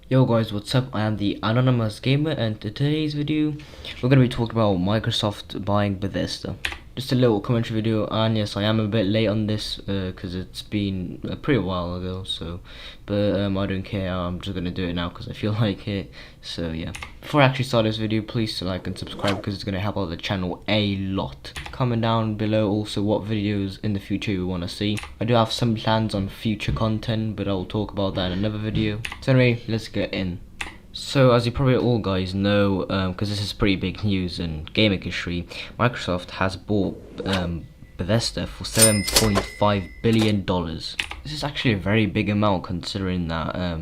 Yo guys, what's up? I am the Anonymous Gamer, and today's video we're going to be talking about Microsoft buying Bethesda. Just a little commentary video, and yes, I am a bit late on this because it's been a pretty while ago, but I don't care. I'm just going to do it now because I feel like it. So yeah, before I actually start this video, please like and subscribe because it's going to help out the channel a lot. Comment down below also what videos in the future you want to see. I do have some plans on future content, but I'll talk about that in another video. So anyway, let's get in. So as you probably all guys know, because this is pretty big news in gaming history, Microsoft has bought Bethesda for $7.5 billion. This is actually a very big amount considering that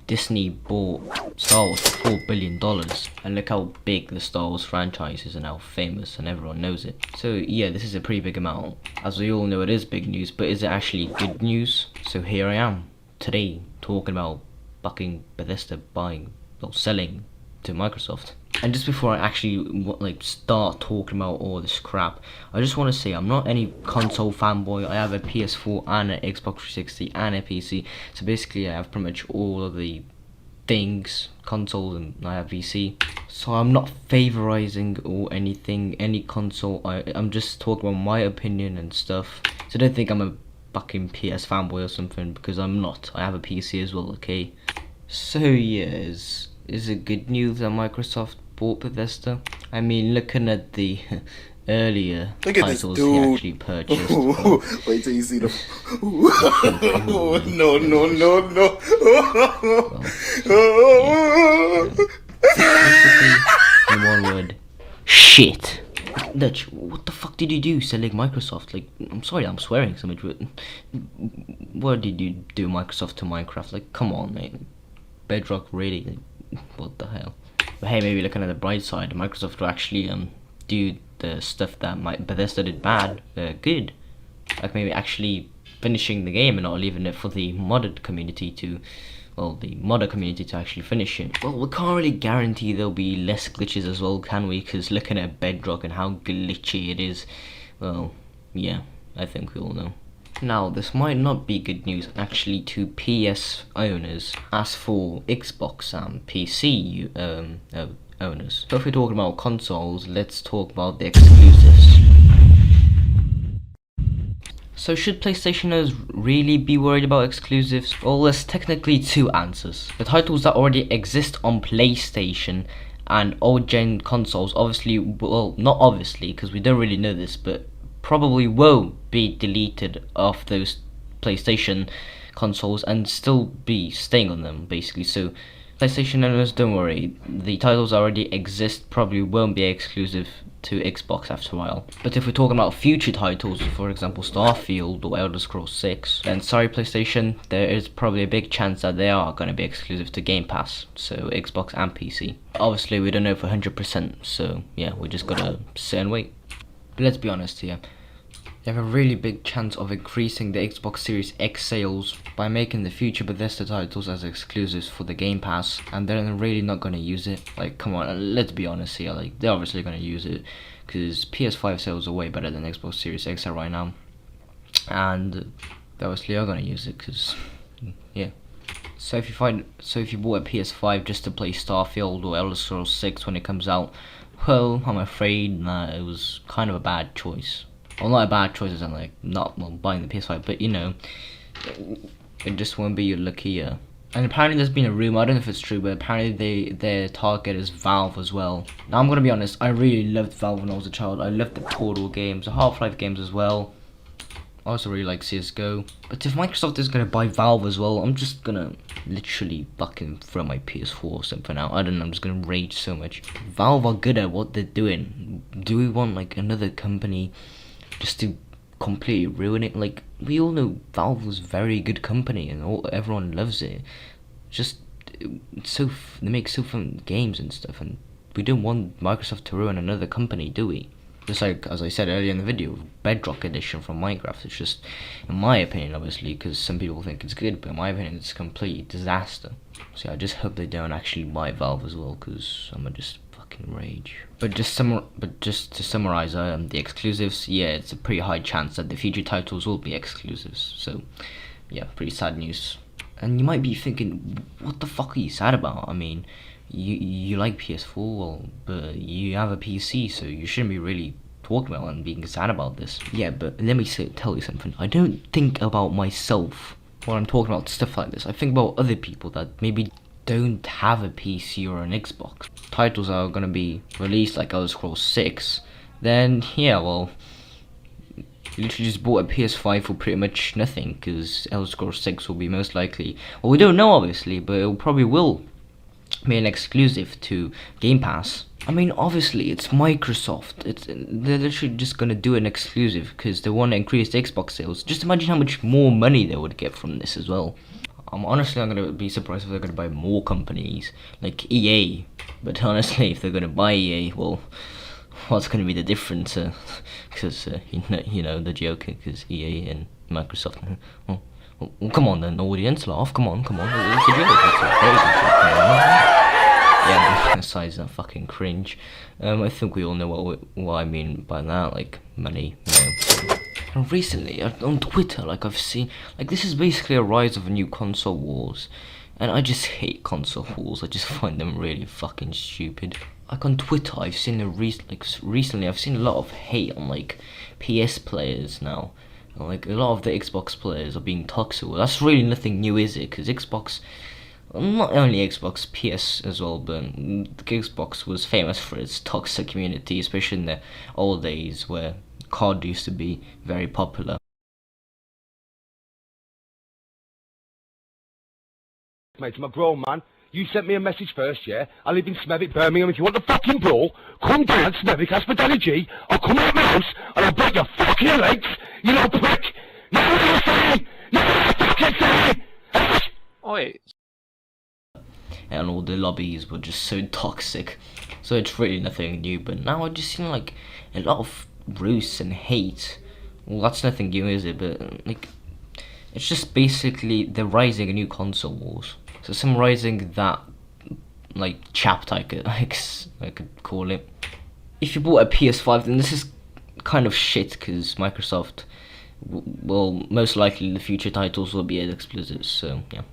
Disney bought Star Wars for $4 billion. And look how big the Star Wars franchise is and how famous and everyone knows it. So yeah, this is a pretty big amount. As we all know, it is big news, but is it actually good news? So here I am today talking about fucking Bethesda buying or selling to Microsoft. And just before I actually start talking about all this crap, I just want to say I'm not any console fanboy. I have a PS4 and an Xbox 360 and a PC. So basically I have pretty much all of the things, console, and I have PC. So I'm not favorizing or anything, any console. I'm just talking about my opinion and stuff. So don't think I'm a fucking PS fanboy or something, because I'm not. I have a PC as well, okay? So yeah, is it good news that Microsoft bought Bethesda? I mean, looking at the earlier titles he actually purchased. Wait till you see the. No. In one word, shit. Dutch, what the fuck did you do selling Microsoft? Like, I'm sorry, I'm swearing so much, but what did you do Microsoft to Minecraft? Like, come on, mate. Bedrock, really? Like, what the hell? But hey, maybe looking at the bright side, Microsoft will actually do the stuff that Bethesda did bad, good. Like maybe actually finishing the game and not leaving it for the modded community to, well, the modder community to actually finish it. Well, we can't really guarantee there'll be less glitches as well, can we? Because looking at Bedrock and how glitchy it is, well, yeah, I think we all know. Now, this might not be good news actually to PS owners. As for Xbox and PC owners. So if we're talking about consoles, let's talk about the exclusives. So should PlayStation owners really be worried about exclusives? Well, there's technically two answers. The titles that already exist on PlayStation and old gen consoles obviously, well, not obviously because we don't really know this, but probably will be deleted off those PlayStation consoles and still be staying on them basically. So PlayStation owners, don't worry, the titles that already exist probably won't be exclusive to Xbox after a while. But if we're talking about future titles, for example Starfield or Elder Scrolls 6, then sorry PlayStation, there is probably a big chance that they are going to be exclusive to Game Pass, so Xbox and PC. Obviously we don't know for 100%, so yeah, we just gotta sit and wait. But let's be honest here, you have a really big chance of increasing the Xbox Series X sales by making the future Bethesda titles as exclusives for the Game Pass, and they're really not going to use it. Like, come on, let's be honest here, like, they're obviously going to use it, because PS5 sales are way better than Xbox Series X are right now, and they obviously are going to use it, because, yeah. So if you bought a PS5 just to play Starfield or Elder Scrolls 6 when it comes out, well, I'm afraid that it was kind of a bad choice. Well, not a bad choice as in like not buying the PS5, but you know, it just won't be your lucky year. And apparently there's been a rumor, I don't know if it's true, but apparently their target is Valve as well. Now I'm gonna be honest, I really loved Valve when I was a child. I loved the Portal games, the Half-Life games as well. I also really like CSGO. But if Microsoft is gonna buy Valve as well, I'm just gonna literally fucking throw my PS4 or something out. I don't know, I'm just gonna rage so much. Valve are good at what they're doing. Do we want like another company just to completely ruin it? Like, we all know Valve was a very good company and everyone loves it. Just they make so fun games and stuff, and we don't want Microsoft to ruin another company, do we? Just like as I said earlier in the video, Bedrock edition from Minecraft, it's just, in my opinion obviously, because some people think it's good, but in my opinion it's a complete disaster. So I just hope they don't actually buy Valve as well, because I'm gonna just fucking rage. But just to summarize the exclusives, yeah, it's a pretty high chance that the future titles will be exclusives. So yeah, pretty sad news. And you might be thinking, what the fuck are you sad about? I mean, you like PS4, well, but you have a PC, so you shouldn't be really talking about and being sad about this. Yeah, but let me tell you something. I don't think about myself when I'm talking about stuff like this. I think about other people that maybe don't have a PC or an Xbox. Titles are gonna be released like Elder Scrolls 6, then yeah, well, you literally just bought a PS5 for pretty much nothing, because Elder Scrolls 6 will be most likely, well, we don't know obviously, but it probably will be an exclusive to Game Pass. I mean, obviously it's Microsoft. They're literally just gonna do an exclusive because they want to increase the Xbox sales. Just imagine how much more money they would get from this as well. Honestly, I'm gonna be surprised if they're gonna buy more companies like EA. But honestly, if they're gonna buy EA, well, what's gonna be the difference? Because you know the joke, because EA and Microsoft. Well, come on then, audience, laugh. Come on. It's a joke. It's a very good joke. Yeah, besides that fucking cringe. I think we all know what I mean by that, like money, you know. And recently, on Twitter, like I've seen, like this is basically a rise of a new console wars. And I just hate console wars, I just find them really fucking stupid. Like on Twitter, I've seen recently I've seen a lot of hate on like PS players now. Like a lot of the Xbox players are being toxic. Well, that's really nothing new, is it? Because Xbox, not only Xbox, PS as well, but Xbox was famous for its toxic community, especially in the old days where COD used to be very popular. Mate, I'm a grown man. You sent me a message first, yeah? I live in Smethwick, Birmingham. If you want the fucking brawl, come down Smethwick, ask for Danny G. I'll come out my house and I'll break your fucking legs, you little prick! Now what I say! Now what I fucking say! Oi. And all the lobbies were just so toxic. So it's really nothing new, but now I just seen like a lot of roasts and hate. Well, that's nothing new, is it? But like, it's just basically the rising of new console wars. So summarizing that like chapter, I could call it. If you bought a PS5, then this is kind of shit, because Microsoft will most likely the future titles will be as exclusives. So yeah.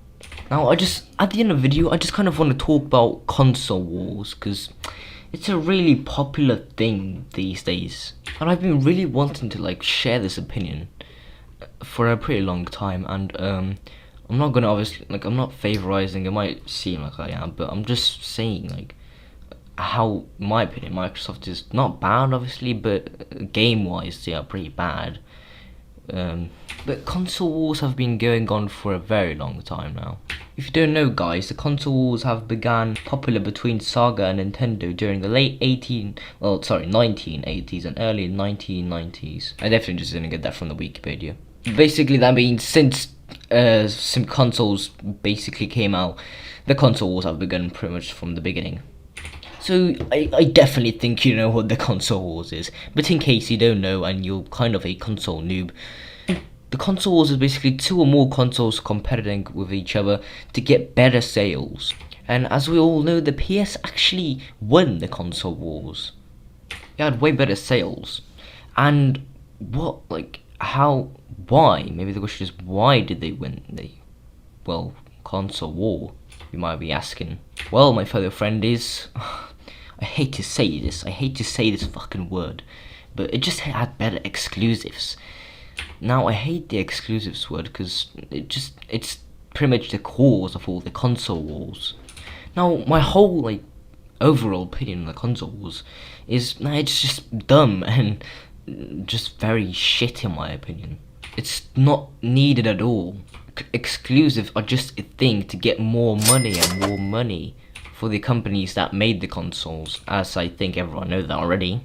Now at the end of the video, I just kind of want to talk about console wars, because it's a really popular thing these days, and I've been really wanting to like share this opinion for a pretty long time. And I'm not gonna obviously, like, I'm not favorizing, it might seem like I am, but I'm just saying like how, in my opinion, Microsoft is not bad obviously, but game wise they are pretty bad. But console wars have been going on for a very long time now. If you don't know, guys, the console wars have begun popular between Sega and Nintendo during the late 1980s and early 1990s. I definitely just didn't get that from the Wikipedia. Basically, that means since some consoles basically came out, the console wars have begun pretty much from the beginning. So I definitely think you know what the console wars is, but in case you don't know and you're kind of a console noob, the console wars is basically two or more consoles competing with each other to get better sales. And as we all know, the PS actually won the console wars. It had way better sales. And what, like, how, why? Maybe the question is, why did they win the, well, console war? You might be asking. Well, my fellow friend, is I hate to say this fucking word, but it just had better exclusives. Now, I hate the exclusives word because it's pretty much the cause of all the console wars. Now, my whole like overall opinion on the console wars is it's just dumb and just very shit in my opinion. It's not needed at all. Exclusives are just a thing to get more money and more money for the companies that made the consoles, as I think everyone knows that already.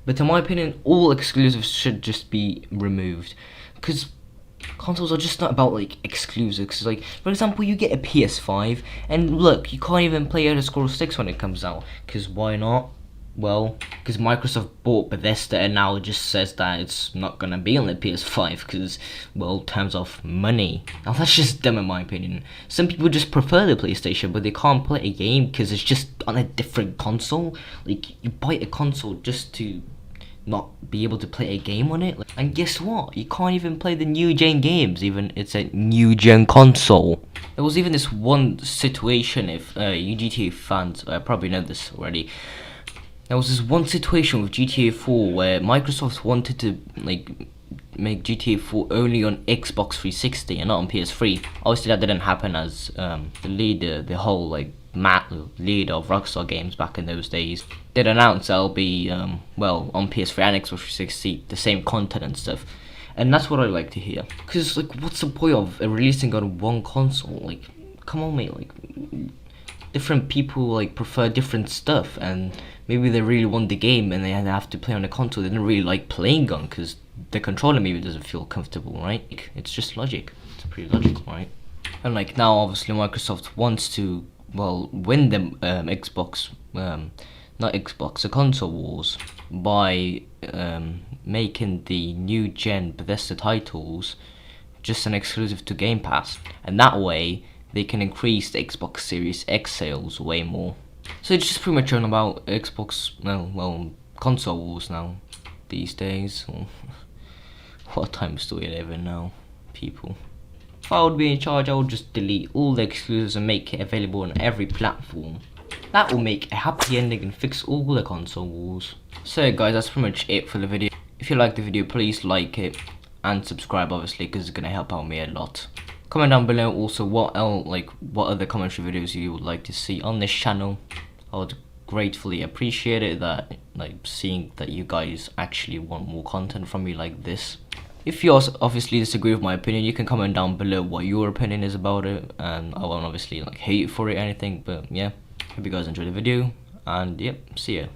But in my opinion, all exclusives should just be removed, because consoles are just not about like exclusives. Like, for example, you get a PS5 and look, you can't even play Elder Scrolls 6 when it comes out, because why not? Well, because Microsoft bought Bethesda and now it just says that it's not gonna be on the PS5 because, well, terms of money. Now that's just dumb in my opinion. Some people just prefer the PlayStation, but they can't play a game because it's just on a different console. Like, you buy a console just to not be able to play a game on it. And guess what? You can't even play the new gen games, even it's a new gen console. There was even this one situation, if you GTA fans probably know this already. There was this one situation with GTA 4 where Microsoft wanted to like make GTA 4 only on Xbox 360 and not on PS3. Obviously that didn't happen, as the whole like leader of Rockstar Games back in those days did announce that'll be well, on PS3 and Xbox 360 the same content and stuff. And that's what I like to hear, because like, what's the point of releasing on one console? Like, come on mate, like different people like prefer different stuff, and maybe they really want the game and they have to play on a console. They don't really like playing on because the controller maybe doesn't feel comfortable, right? It's just logic. It's pretty logical, right? And like now, obviously, Microsoft wants to, well, win the the console wars by making the new gen Bethesda titles just an exclusive to Game Pass, and that way they can increase the Xbox Series X sales way more. So it's just pretty much on about Xbox, well, console wars now these days. What times do we live in now, people? If I would be in charge, I would just delete all the exclusives and make it available on every platform. That will make a happy ending and fix all the console wars. So yeah, guys, that's pretty much it for the video. If you liked the video, please like it and subscribe, obviously, because it's gonna help out me a lot. Comment down below also what other commentary videos you would like to see on this channel. I would gratefully appreciate it, that seeing that you guys actually want more content from me like this. If you also obviously disagree with my opinion, you can comment down below what your opinion is about it, and I won't obviously hate you for it or anything. But yeah, hope you guys enjoyed the video, and yep, see ya.